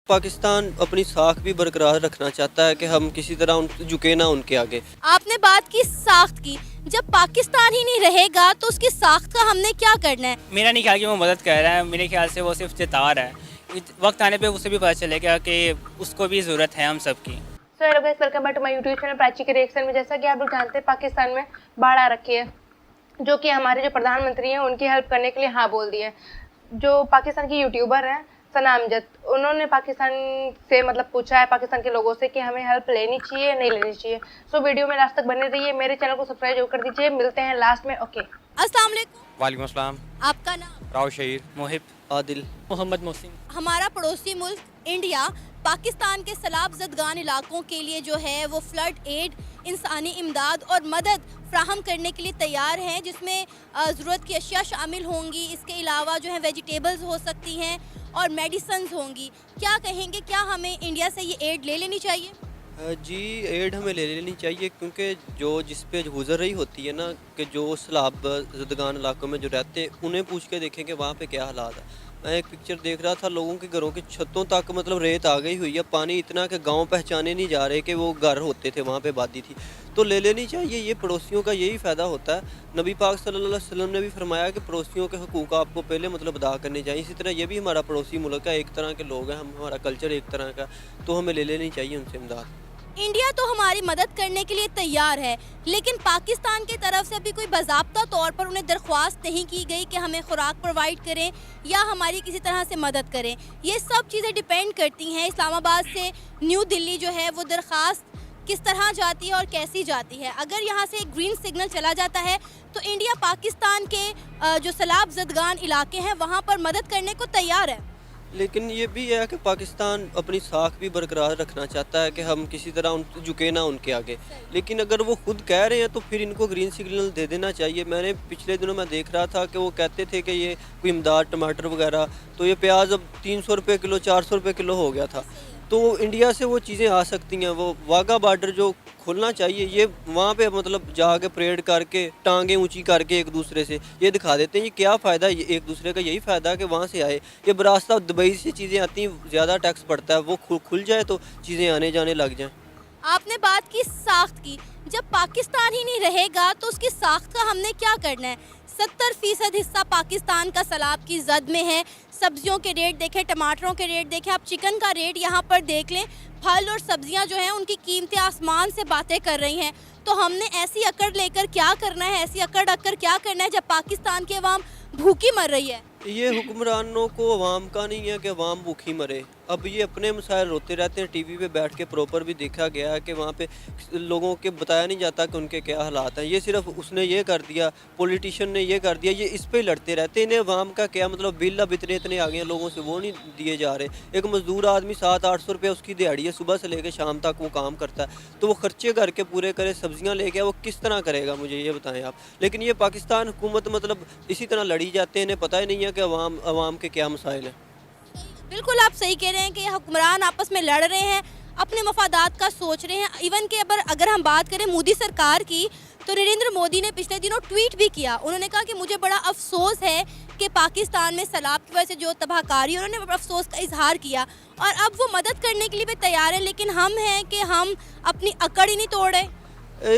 पाकिस्तान अपनी साख भी बरकरार रखना चाहता है कि हम किसी तरह झुके ना उनके आगे। आपने बात की साख्त की, जब पाकिस्तान ही नहीं रहेगा तो उसकी साख्त का हमने क्या करना है? मेरा नहीं ख्याल कि वो मदद कर रहा है, मेरे ख्याल से वो सिर्फ जता रहा है। वक्त आने पे उसे भी पता चलेगा कि उसको भी ज़रूरत है हम सब की। So hello guys, welcome back to my YouTube channel Prachi के रिएक्शन में। जैसा कि आप लोग जानते हैं पाकिस्तान में बाढ़ आ रखी है, जो कि हमारे जो प्रधानमंत्री हैं उनकी हेल्प करने के लिए हाँ बोल दिया। जो पाकिस्तान की यूट्यूबर हैं सना अमजद, उन्होंने पाकिस्तान से मतलब पूछा है पाकिस्तान के लोगों से कि हमें हेल्प लेनी चाहिए नहीं लेनी चाहिए। सो वीडियो में लास्ट तक बने रहिए, मेरे चैनल को सब्सक्राइब जरूर कर दीजिए। मिलते हैं लास्ट में। ओके, अस्सलाम वालेकुम। वालेकुम अस्सलाम। आपका नाम? राव शहीर। मोहिब। आदिल। मोहम्मद मोहसिन। हमारा पड़ोसी मुल्क इंडिया पाकिस्तान के सैलाब ज़दगान इलाकों के लिए जो है वो फ्लड एड, इंसानी इमदाद और मदद फ्राहम करने के लिए तैयार हैं, जिसमें ज़रूरत की अशिया शामिल होंगी। इसके अलावा जो है वेजिटेबल्स हो सकती हैं और मेडिसन्स होंगी। क्या कहेंगे, क्या हमें इंडिया से ये एड ले लेनी चाहिए? जी, एड हमें ले लेनी चाहिए क्योंकि जो जिस पे गुजर रही होती है ना, कि जो सैलाब ज़दगान इलाकों में जो रहते हैं उन्हें पूछ के देखें कि वहाँ पे क्या हालात है। मैं एक पिक्चर देख रहा था, लोगों के घरों की छतों तक मतलब रेत आ गई हुई है, पानी इतना कि गांव पहचाने नहीं जा रहे कि वो घर होते थे, वहाँ पे आबादी थी। तो ले लेनी चाहिए, ये पड़ोसियों का यही फ़ायदा होता है। नबी पाक सल्लल्लाहु अलैहि वसल्लम ने भी फरमाया कि पड़ोसियों के हुकूक आपको पहले मतलब अदा करने चाहिए। इसी तरह ये भी हमारा पड़ोसी मुल्क है, एक तरह के लोग हैं हम, हमारा कल्चर एक तरह का, तो हमें ले लेनी चाहिए उनसे इमदाद। इंडिया तो हमारी मदद करने के लिए तैयार है, लेकिन पाकिस्तान की तरफ से अभी कोई बाज़ाब्ता तौर पर उन्हें दरख्वास्त नहीं की गई कि हमें खुराक प्रोवाइड करें या हमारी किसी तरह से मदद करें। ये सब चीज़ें डिपेंड करती हैं इस्लामाबाद से न्यू दिल्ली जो है वो दरख्वास्त किस तरह जाती है और कैसी जाती है। अगर यहाँ से एक ग्रीन सिग्नल चला जाता है तो इंडिया पाकिस्तान के जो सैलाब ज़दगान इलाके हैं वहाँ पर मदद करने को तैयार है। लेकिन ये भी है कि पाकिस्तान अपनी साख भी बरकरार रखना चाहता है कि हम किसी तरह झुके ना उनके आगे। लेकिन अगर वो खुद कह रहे हैं तो फिर इनको ग्रीन सिग्नल दे देना चाहिए। मैंने पिछले दिनों में देख रहा था कि वो कहते थे कि ये कोई इमदाद टमाटर वगैरह, तो ये प्याज अब 300 रुपये किलो 400 रुपये किलो हो गया था। तो इंडिया से वो चीज़ें आ सकती हैं। वो वाघा बॉर्डर जो खुलना चाहिए, ये वहाँ पे मतलब जाके परेड करके टांगें ऊंची करके एक दूसरे से ये दिखा देते हैं। ये क्या फ़ायदा, ये एक दूसरे का यही फ़ायदा है कि वहाँ से आए। ये बरास्ता दुबई से चीज़ें आती हैं, ज़्यादा टैक्स पड़ता है, वो खुल जाए तो चीज़ें आने जाने लग जाएँ। आपने बात की साख्त की, जब पाकिस्तान ही नहीं रहेगा तो उसकी साख्त का हमने क्या करना है? 70% हिस्सा पाकिस्तान का सैलाब की जद में है। सब्जियों के रेट देखें, टमाटरों के रेट देखें, आप चिकन का रेट यहाँ पर देख लें। फल और सब्जियाँ जो हैं उनकी कीमतें आसमान से बातें कर रही हैं। तो हमने ऐसी अकड़ लेकर क्या करना है, ऐसी अकड़ रख कर क्या करना है जब पाकिस्तान की अवाम भूखी मर रही है? ये हुक्मरानों को अवाम का नहीं है कि अवाम भूखी मरे। अब ये अपने मसाइल रोते रहते हैं। टीवी पे बैठ के प्रॉपर भी देखा गया है कि वहाँ पे लोगों के बताया नहीं जाता कि उनके क्या हालात हैं। ये सिर्फ उसने ये कर दिया, पॉलिटिशियन ने ये कर दिया, ये इस पे लड़ते रहते हैं। इन्हें अवाम का क्या मतलब, बिल अब इतने आ गए हैं लोगों से, वो नहीं दिए जा रहे। एक मजदूर आदमी 700-800 रुपये उसकी दिहाड़ी है, सुबह से लेकर शाम तक वो काम करता है, तो वो खर्चे करके पूरे करे, सब्जियाँ लेके वो किस तरह करेगा, मुझे ये बताएं आप। लेकिन ये पाकिस्तान हुकूमत मतलब इसी तरह लड़ी जाते हैं, इन्हें पता ही नहीं है कि अवाम के क्या मसाइल हैं। बिल्कुल आप सही कह रहे हैं कि हुक्मरान आपस में लड़ रहे हैं, अपने मफादात का सोच रहे हैं। इवन के अगर हम बात करें मोदी सरकार की, तो नरेंद्र मोदी ने पिछले दिनों ट्वीट भी किया। उन्होंने कहा कि मुझे बड़ा अफसोस है कि पाकिस्तान में सैलाब की वजह से जो तबाहकारी, उन्होंने अफसोस का इजहार किया और अब वो मदद करने के लिए भी तैयार है। लेकिन हम हैं कि हम अपनी अकड़ ही नहीं तोड़ रहे।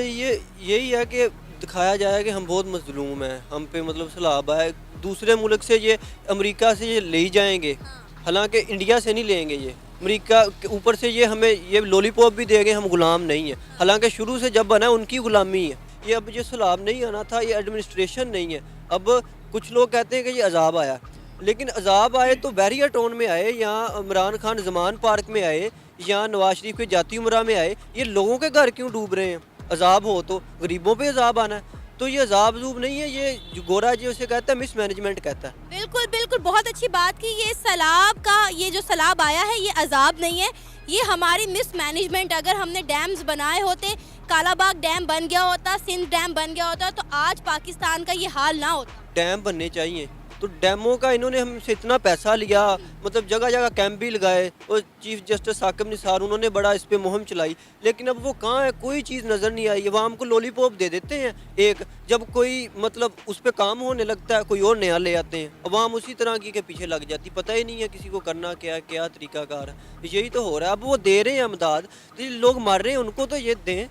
यही है कि दिखाया जाए कि हम बहुत मजलूम हैं, हम पे मतलब सैलाब आए, दूसरे मुल्क से ये अमेरिका से ये ले जाएंगे, हालांकि इंडिया से नहीं लेंगे। ये अमेरिका के ऊपर से ये हमें ये लॉलीपॉप भी देंगे, हम गुलाम नहीं हैं, हालांकि शुरू से जब बना उनकी गुलामी है। ये अब ये सैलाब नहीं आना था, ये एडमिनिस्ट्रेशन नहीं है। अब कुछ लोग कहते हैं कि ये अजाब आया, लेकिन अजाब आए तो बैरियर टाउन में आए, यहाँ इमरान खान जमान पार्क में आए, या नवाज शरीफ के जाती उमरा में आए। ये लोगों के घर क्यों डूब रहे हैं? अजाब हो तो गरीबों पे अजाब आना है, तो ये अजाब जूब नहीं है। ये जो गोरा जी उसे कहता है मिसमैनेजमेंट कहता है। बिल्कुल बिल्कुल, बहुत अच्छी बात की। ये सैलाब का, ये जो सैलाब आया है ये अजाब नहीं है, ये हमारी मिसमैनेजमेंट। अगर हमने डैम्स बनाए होते, कालाबाग डैम बन गया होता, सिंध डैम बन गया होता, तो आज पाकिस्तान का ये हाल ना होता। डैम बनने चाहिए, तो डैमों का इन्होंने हमसे इतना पैसा लिया, मतलब जगह जगह कैंप भी लगाए, और चीफ जस्टिस साकिब निसार उन्होंने बड़ा इस पे मुहिम चलाई, लेकिन अब वो कहाँ है, कोई चीज़ नज़र नहीं आई है। वहाँ हमको लॉलीपॉप दे देते हैं एक, जब कोई मतलब उस पर काम होने लगता है कोई और नया ले आते हैं, अब वहाँ उसी तरह की के पीछे लग जाती, पता ही नहीं है किसी को करना क्या है, क्या तरीकाकार है। यही तो हो रहा है। अब वो दे रहे हैं इमदाद, तो लोग मर रहे हैं, उनको तो ये दें।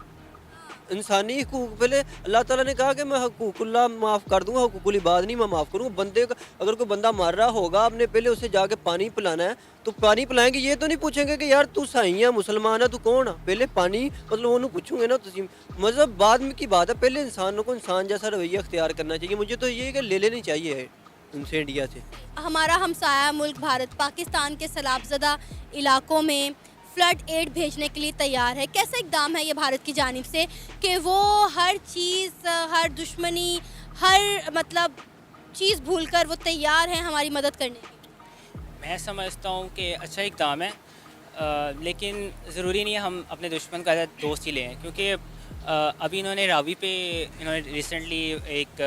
इंसानी हकूक, पहले अल्लाह ताला ने कहा कि मैं हकूकुल्लाह माफ़ कर दूंगा, हकूकुल इबाद नहीं मैं माफ़ करूँगा। बंदे का अगर कोई बंदा मर रहा होगा, आपने पहले उसे जाके पानी पिलाना है, तो पानी पिलाएंगे, ये तो नहीं पूछेंगे कि यार तू सही है, मुसलमान है, तू कौन है। पहले पानी मतलब उन्होंने पूछूंगे ना, तो मतलब बाद में की बात है। पहले इंसानों को इंसान जैसा रवैया अख्तियार करना चाहिए। मुझे तो ये कि ले लेनी चाहिए उनसे, इंडिया से। हमारा हमसाया मुल्क भारत पाकिस्तान के सैलाबज़दा इलाकों में फ्लड एड भेजने के लिए तैयार है। कैसा इकदाम है ये भारत की जानिब से कि वो हर चीज़, हर दुश्मनी, हर मतलब चीज़ भूलकर वो तैयार हैं हमारी मदद करने की? मैं समझता हूँ कि अच्छा इकदाम है, लेकिन ज़रूरी नहीं है हम अपने दुश्मन का दोस्त ही लें, क्योंकि अभी इन्होंने रावी पे इन्होंने रिसेंटली एक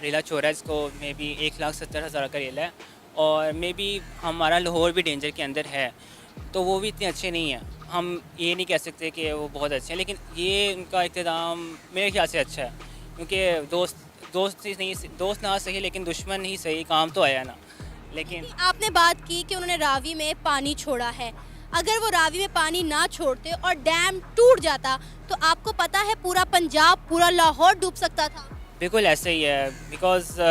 रेला छोड़ा, इसको मे बी 1,70,000 का रेला है, और मे बी हमारा लाहौर भी डेंजर के अंदर है, तो वो भी इतने अच्छे नहीं हैं। हम ये नहीं कह सकते कि वो बहुत अच्छे हैं, लेकिन ये उनका इक़्तिदाम मेरे ख्याल से अच्छा है, क्योंकि दोस्त ना सही लेकिन दुश्मन ही सही, काम तो आया ना। लेकिन आपने बात की कि उन्होंने रावी में पानी छोड़ा है, अगर वो रावी में पानी ना छोड़ते और डैम टूट जाता तो आपको पता है पूरा पंजाब, पूरा लाहौर डूब सकता था। बिल्कुल ऐसे ही है, बिकॉज़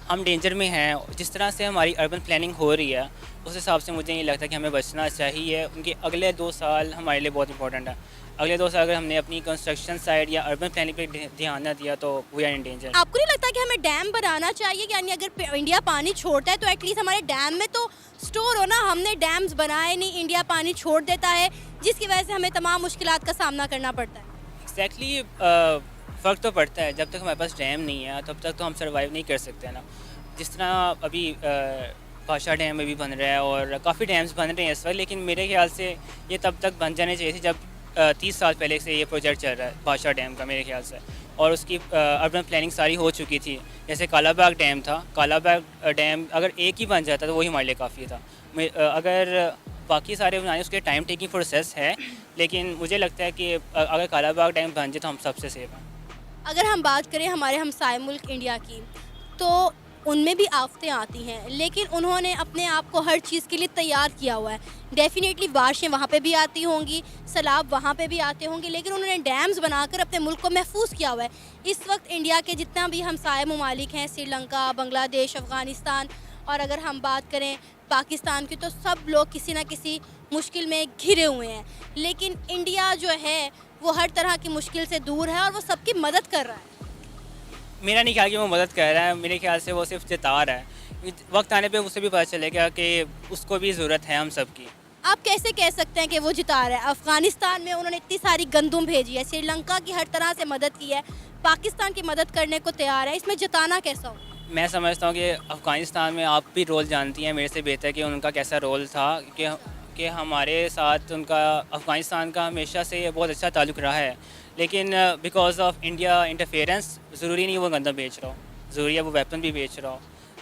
हम डेंजर में हैं। जिस तरह से हमारी अर्बन प्लानिंग हो रही है, उस हिसाब से मुझे नहीं लगता कि हमें बचना चाहिए। उनके अगले 2 साल हमारे लिए बहुत इंपॉर्टेंट है। अगले 2 साल अगर हमने अपनी कंस्ट्रक्शन साइड या अर्बन प्लानिंग पे ध्यान ना दिया तो वी आर इन डेंजर। आपको नहीं लगता कि हमें डैम बनाना चाहिए? यानी अगर इंडिया पानी छोड़ता है तो एटलीस्ट हमारे डैम में तो स्टोर हो ना। हमने डैम्स बनाए नहीं, इंडिया पानी छोड़ देता है, जिसकी वजह से हमें तमाम मुश्किलात का सामना करना पड़ता है। एक्जैक्टली फ़र्क तो पड़ता है। जब तक हमारे पास डैम नहीं है तब तक तो हम सर्वाइव नहीं कर सकते ना। जिस तरह अभी भाषा डैम में भी बन रहा है और काफ़ी डैम्स बन रहे हैं इस वक्त, लेकिन मेरे ख्याल से ये तब तक बन जाने चाहिए थे जब 30 साल पहले से ये प्रोजेक्ट चल रहा है भाषा डैम का मेरे ख्याल से, और उसकी अर्बन प्लानिंग सारी हो चुकी थी। जैसे कालाबाग डैम था, कालाबाग डैम अगर एक ही बन जाता तो वही हमारे लिए काफ़ी था। अगर बाकी सारे बनाने उसके टाइम टेकिंग प्रोसेस है, लेकिन मुझे लगता है कि अगर कालाबाग डैम बन जाए तो हम सबसे सेफ हैं। अगर हम बात करें हमारे हमसाय मुल्क इंडिया की, तो उनमें भी आफतें आती हैं, लेकिन उन्होंने अपने आप को हर चीज़ के लिए तैयार किया हुआ है। डेफिनेटली बारिशें वहाँ पे भी आती होंगी, सैलाब वहाँ पे भी आते होंगे, लेकिन उन्होंने डैम्स बनाकर अपने मुल्क को महफूज किया हुआ है। इस वक्त इंडिया के जितना भी हमसाय ममालिक हैं, श्रीलंका, बांग्लादेश, अफ़गानिस्तान, और अगर हम बात करें पाकिस्तान की, तो सब लोग किसी न किसी मुश्किल में घिरे हुए हैं। लेकिन इंडिया जो है वो हर तरह की मुश्किल से दूर है और वो सबकी मदद कर रहा है। मेरा नहीं ख्याल कि वो मदद कर रहा है, मेरे ख्याल से वो सिर्फ जता रहा है। वक्त आने पे उसे भी पता चलेगा कि उसको भी ज़रूरत है हम सब की। आप कैसे कह सकते हैं कि वो जिता रहा है? अफ़गानिस्तान में उन्होंने इतनी सारी गंदुम भेजी है, श्रीलंका की हर तरह से मदद की है, पाकिस्तान की मदद करने को तैयार है, इसमें जिताना कैसा हो? मैं समझता हूँ कि अफ़गानिस्तान में आप भी रोल जानती हैं मेरे से बेहतर कि उनका कैसा रोल था, कि हमारे साथ उनका अफ़गानिस्तान का हमेशा से बहुत अच्छा ताल्लुक़ रहा है। लेकिन बिकॉज ऑफ इंडिया इंटरफेरेंस ज़रूरी नहीं वो गंदा बेच रहा हो, ज़रूरी है वो वेपन भी बेच रहा हो,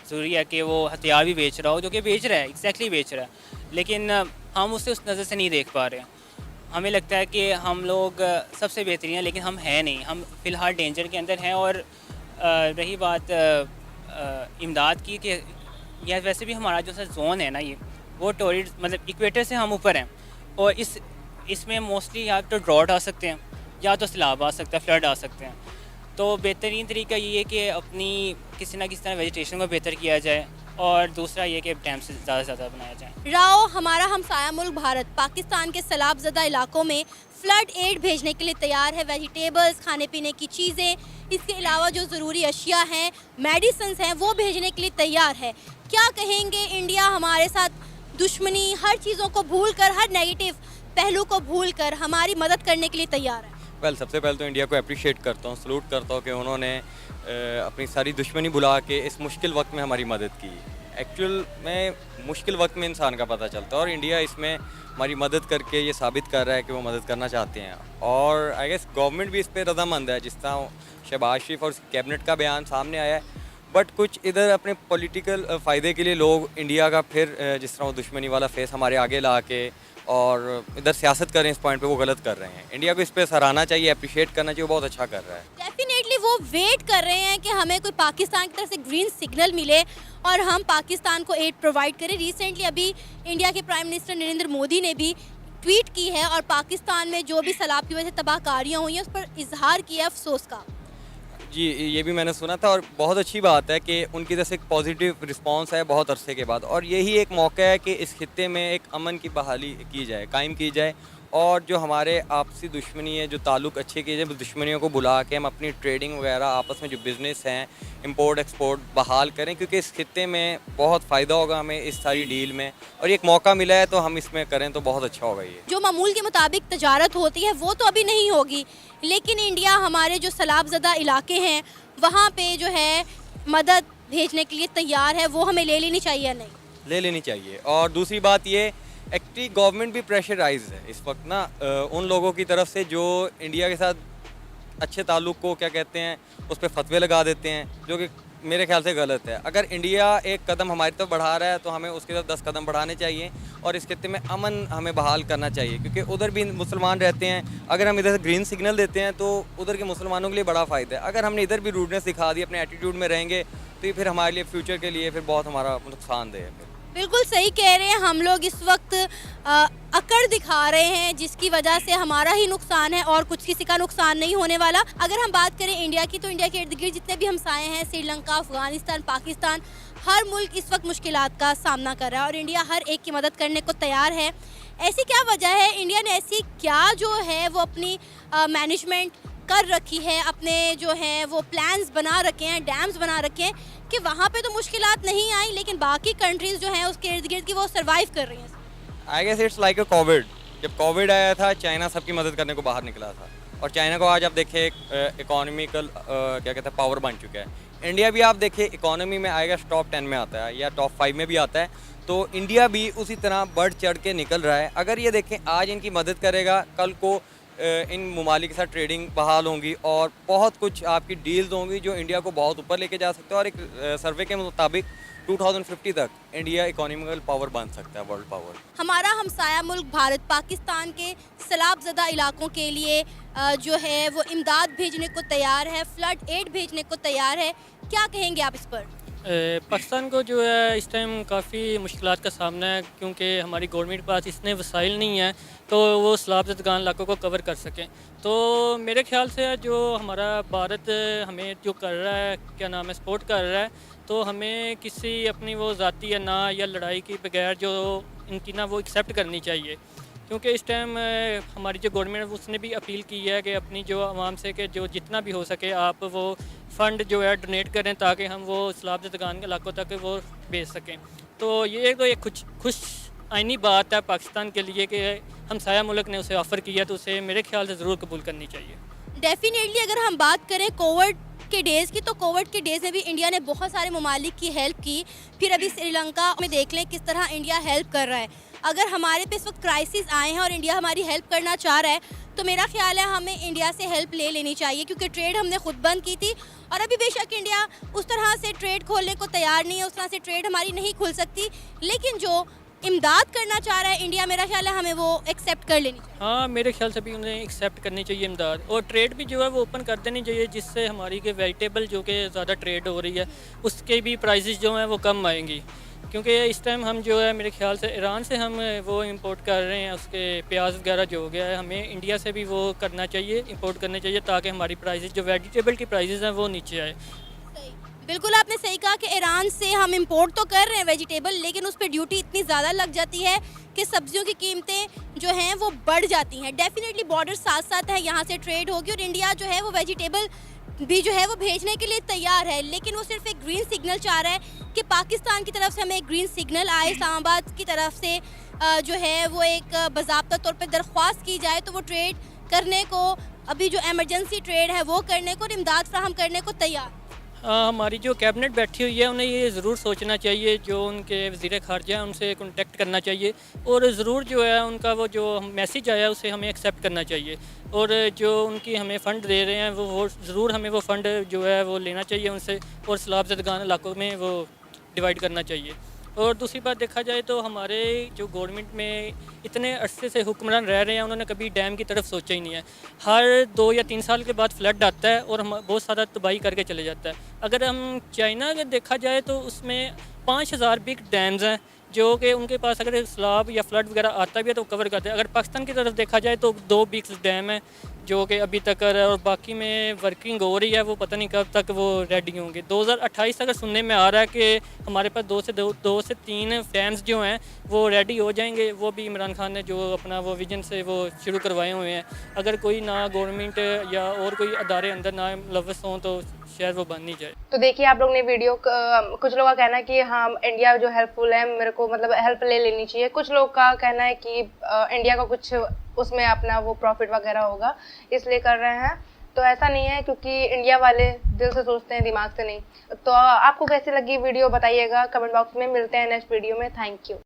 ज़रूरी है कि वो हथियार भी बेच रहा हो, जो कि बेच रहा है, एग्जैक्टली बेच रहा है, लेकिन हम उसे उस नज़र से नहीं देख पा रहे हैं। हमें लगता है कि हम लोग सबसे बेहतरीन हैं, लेकिन हम हैं नहीं, हम फ़िलहाल डेंजर के अंदर हैं। और रही बात इमदाद की, कि यह वैसे भी हमारा जो सा जोन है ना, ये वो टोरिड मतलब इक्वेटर से हम ऊपर हैं, और इसमें मोस्टली या तो ड्रॉट आ सकते हैं या तो सैलाब आ सकता है, फ्लड आ सकते हैं। तो बेहतरीन तरीका ये है कि अपनी किसी ना किसी तरह वेजिटेशन को बेहतर किया जाए, और दूसरा ये कि डैम से ज़्यादा से ज़्यादा बनाया जाए। राव, हमारा हमसाया मुल्क भारत पाकिस्तान के सैलाबज़दा इलाकों में फ्लड एड भेजने के लिए तैयार है। वेजिटेबल्स, खाने पीने की चीज़ें, इसके अलावा जो ज़रूरी अशिया हैं, मेडिसिन्स हैं, वो भेजने के लिए तैयार है। क्या कहेंगे, इंडिया हमारे साथ दुश्मनी, हर चीज़ों को भूल कर, हर नेगेटिव पहलू को भूल कर हमारी मदद करने के लिए तैयार है? वेल, सबसे पहले तो इंडिया को अप्रिशिएट करता हूँ, सलूट करता हूँ कि उन्होंने अपनी सारी दुश्मनी बुला के इस मुश्किल वक्त में हमारी मदद की। एक्चुअल में मुश्किल वक्त में इंसान का पता चलता है, और इंडिया इसमें हमारी मदद करके ये साबित कर रहा है कि वो मदद करना चाहते हैं। और आई गेस गवर्नमेंट भी इस पर रजामंद है। जिस तरह शहबाज शरीफ और उसकी कैबिनेट का बयान सामने आया है, बट कुछ इधर अपने पॉलिटिकल फ़ायदे के लिए लोग इंडिया का फिर जिस तरह वो दुश्मनी वाला फेस हमारे आगे ला के और इधर सियासत करें इस पॉइंट पे, वो गलत कर रहे हैं। इंडिया को इस पे सराहना चाहिए, अप्रिशिएट करना चाहिए, वो बहुत अच्छा कर रहा है। डेफिनेटली वो वेट कर रहे हैं कि हमें कोई पाकिस्तान की तरफ से ग्रीन सिग्नल मिले और हम पाकिस्तान को एड प्रोवाइड करें। रिसेंटली अभी इंडिया के प्राइम मिनिस्टर नरेंद्र मोदी ने भी ट्वीट की है और पाकिस्तान में जो भी सैलाब की वजह से तबाहकारियाँ हुई हैं उस पर इजहार किया है अफसोस का। जी, ये भी मैंने सुना था और बहुत अच्छी बात है कि उनकी तरफ से एक पॉजिटिव रिस्पांस है बहुत अरसे के बाद, और यही एक मौका है कि इस खित्ते में एक अमन की बहाली की जाए, कायम की जाए, और जो हमारे आपसी दुश्मनी है, जो ताल्लुक़ अच्छे किए जाए, दुश्मनियों को बुला के हम अपनी ट्रेडिंग वगैरह आपस में जो बिज़नेस हैं, इंपोर्ट एक्सपोर्ट बहाल करें, क्योंकि इस खित्ते में बहुत फ़ायदा होगा हमें इस सारी डील में, और ये एक मौका मिला है तो हम इसमें करें तो बहुत अच्छा होगा। ये जो मामूल के मुताबिक तजारत होती है वो तो अभी नहीं होगी, लेकिन इंडिया हमारे जो सैलाबज़दा इलाके हैं वहाँ पे जो है मदद भेजने के लिए तैयार है, वो हमें ले लेनी चाहिए या नहीं? ले लेनी चाहिए। और दूसरी बात ये, एक्चुअली गवर्नमेंट भी प्रेशराइज है इस वक्त ना उन लोगों की तरफ से जो इंडिया के साथ अच्छे ताल्लुक़ को क्या कहते हैं उस पर फतवे लगा देते हैं, जो कि मेरे ख्याल से गलत है। अगर इंडिया एक कदम हमारी तरफ बढ़ा रहा है तो हमें उसके तरफ 10 कदम बढ़ाने चाहिए, और इस खित्ते में अमन हमें बहाल करना चाहिए, क्योंकि उधर भी मुसलमान रहते हैं। अगर हम इधर ग्रीन सिग्नल देते हैं तो उधर के मुसलमानों के लिए बड़ा फ़ायदा है। अगर हमने इधर भी रूडनेस दिखा दी, अपने एटीट्यूड में रहेंगे, तो ये फिर हमारे लिए फ्यूचर के लिए फिर बहुत हमारा नुकसानदेह है। बिल्कुल सही कह रहे हैं, हम लोग इस वक्त अकड़ दिखा रहे हैं जिसकी वजह से हमारा ही नुकसान है और कुछ किसी का नुकसान नहीं होने वाला। अगर हम बात करें इंडिया की, तो इंडिया के इर्द गिर्द जितने भी हमसाए हैं, श्रीलंका, अफगानिस्तान, पाकिस्तान, हर मुल्क इस वक्त मुश्किलात का सामना कर रहा है और इंडिया हर एक की मदद करने को तैयार है। ऐसी क्या वजह है, इंडिया ने ऐसी क्या जो है वो अपनी मैनेजमेंट कर रखी है, अपने जो हैं वो प्लान्स बना रखे हैं, डैम्स बना रखे हैं कि वहाँ पे तो मुश्किलात नहीं आई, लेकिन बाकी कंट्रीज़ जो हैं उसके इर्द गिर्द की वो सर्वाइव कर रही हैं। I guess it's like a COVID. जब कोविड आया था, चाइना सबकी मदद करने को बाहर निकला था, और चाइना को आज आप देखें एक इकोनॉमिकल क्या कहते हैं पावर बन चुका है। इंडिया भी आप देखें इकोनॉमी में आएगा, टॉप 10 में आता है या टॉप 5 में भी आता है, तो इंडिया भी उसी तरह बढ़ चढ़ के निकल रहा है। अगर ये देखें आज इनकी मदद करेगा, कल को इन ममालिक के साथ ट्रेडिंग बहाल होंगी और बहुत कुछ आपकी डील्स होंगी जो इंडिया को बहुत ऊपर लेके जा सकते हैं, और एक सर्वे के मुताबिक 2050 तक इंडिया इकोनॉमिकल पावर बन सकता है, वर्ल्ड पावर। हमारा हमसाया मुल्क भारत पाकिस्तान के सैलाबज़दा इलाकों के लिए जो है वो इमदाद भेजने को तैयार है, फ्लड एड भेजने को तैयार है। क्या कहेंगे आप इस पर? पाकिस्तान को जो है इस टाइम काफ़ी मुश्किलात का सामना है, क्योंकि हमारी गवर्नमेंट के पास इतने वसाइल नहीं हैं तो वो सैलाबज़दगान इलाकों को कवर कर सकें। तो मेरे ख्याल से जो हमारा भारत हमें जो कर रहा है, क्या नाम है, सपोर्ट कर रहा है, तो हमें किसी अपनी वो ज़ाती या ना या लड़ाई के बगैर जो इनकी ना वो एक्सेप्ट करनी चाहिए, क्योंकि इस टाइम हमारी जो गवर्नमेंट है उसने भी अपील की है कि अपनी जो आवाम से कि जो जितना भी हो सके आप वो फ़ंड जो है डोनेट करें ताकि हम वो सैलाबज़दगान के इलाकों तक वो भेज सकें। तो ये तो एक खुश आइनी बात है पाकिस्तान के लिए कि हमसाया मुल्क ने उसे ऑफ़र किया, तो उसे मेरे ख्याल से ज़रूर कबूल करनी चाहिए। डेफिनेटली अगर हम बात करें कोविड के डेज़ की, तो कोविड के डेज़ में भी इंडिया ने बहुत सारे ममालिक की हेल्प की। फिर अभी श्रीलंका में देख लें किस तरह इंडिया हेल्प कर रहा है। अगर हमारे पे इस वक्त क्राइसिस आए हैं और इंडिया हमारी हेल्प करना चाह रहा है, तो मेरा ख्याल है हमें इंडिया से हेल्प ले लेनी चाहिए, क्योंकि ट्रेड हमने खुद बंद की थी और अभी बेशक इंडिया उस तरह से ट्रेड खोलने को तैयार नहीं है, उस तरह से ट्रेड हमारी नहीं खुल सकती, लेकिन जो इमदाद करना चाह रहा है इंडिया, मेरा ख्याल है हमें वो एक्सेप्ट कर लेनी चाहिए। हाँ, मेरे ख्याल से भी उन्हें एक्सेप्ट करनी चाहिए इमदाद, और ट्रेड भी जो है वो ओपन कर देनी चाहिए, जिससे हमारी के वेजिटेबल जो कि ज़्यादा ट्रेड हो रही है उसके भी प्राइसेस जो हैं वो कम आएंगी, क्योंकि इस टाइम हम जो है मेरे ख्याल से ईरान से हम वो इंपोर्ट कर रहे हैं, उसके प्याज वगैरह जो हो गया है, हमें इंडिया से भी वो करना चाहिए, इंपोर्ट करने चाहिए, ताकि हमारी प्राइसेस जो वेजिटेबल की प्राइसेस हैं वो नीचे आए। बिल्कुल आपने सही कहा कि ईरान से हम इंपोर्ट तो कर रहे हैं वेजिटेबल, लेकिन उस पर ड्यूटी इतनी ज़्यादा लग जाती है कि सब्जियों की कीमतें जो हैं वो बढ़ जाती हैं। डेफिनेटली बॉर्डर साथ साथ है, यहाँ से ट्रेड होगी और इंडिया जो है वो वेजिटेबल भी जो है वो भेजने के लिए तैयार है, लेकिन वो सिर्फ एक ग्रीन सिग्नल चाह रहा है कि पाकिस्तान की तरफ से हमें एक ग्रीन सिग्नल आए, इस्लामाबाद की तरफ से जो है वो एक बाज़ाब्ता तौर पर दरख्वास्त की जाए, तो वो ट्रेड करने को, अभी जो एमरजेंसी ट्रेड है वो करने को और इमदाद फ्राहम करने को तैयार। हमारी जो कैबिनेट बैठी हुई है उन्हें ये ज़रूर सोचना चाहिए, जो उनके वज़ीर ख़ारजा हैं उनसे कॉन्टेक्ट करना चाहिए और ज़रूर जो है उनका वो जो मैसेज आया उसे हमें एक्सेप्ट करना चाहिए और जो उनकी हमें फ़ंड दे रहे हैं वो ज़रूर हमें वो फ़ंड जो है वो लेना चाहिए उनसे और सैलाब ज़दगान इलाकों में वो डिवाइड करना चाहिए। और दूसरी बात देखा जाए तो हमारे जो गवर्नमेंट में इतने अरसे से हुक्मरान रह रहे हैं उन्होंने कभी डैम की तरफ सोचा ही नहीं है। हर 2 या 3 साल के बाद फ्लड आता है और हम बहुत सारा तबाही करके चले जाता है। अगर हम चाइना का देखा जाए तो उसमें 5000 बिग डैम्स हैं जो कि उनके पास अगर सैलाब या फ्लड वगैरह आता भी है तो कवर करते हैं। अगर पाकिस्तान की तरफ देखा जाए तो 2 बिग डैम हैं जो कि अभी तक और बाकी में वर्किंग हो रही है, वो पता नहीं कब तक वो रेडी होंगे। 2028 तक सुनने में आ रहा है कि हमारे पास 2 से 3 डैम्स जो हैं वो रेडी हो जाएंगे। वो भी इमरान खान ने जो अपना वो विजन से वो शुरू करवाए हुए हैं। अगर कोई ना गवर्नमेंट या और कोई अदारे अंदर ना मुलव्वस हों तो शायद वो बन नहीं जाए। तो देखिए आप लोग ने वीडियो कुछ लोगों का कहना है कि हाँ इंडिया जो हेल्पफुल है, मेरे को मतलब हेल्प ले लेनी चाहिए। कुछ लोग का कहना है कि इंडिया का कुछ उसमें अपना वो प्रॉफिट वगैरह होगा इसलिए कर रहे हैं। तो ऐसा नहीं है, क्योंकि इंडिया वाले दिल से सोचते हैं, दिमाग से नहीं। तो आपको कैसी लगी वीडियो बताइएगा कमेंट बॉक्स में। मिलते हैं नेक्स्ट वीडियो में। Thank you.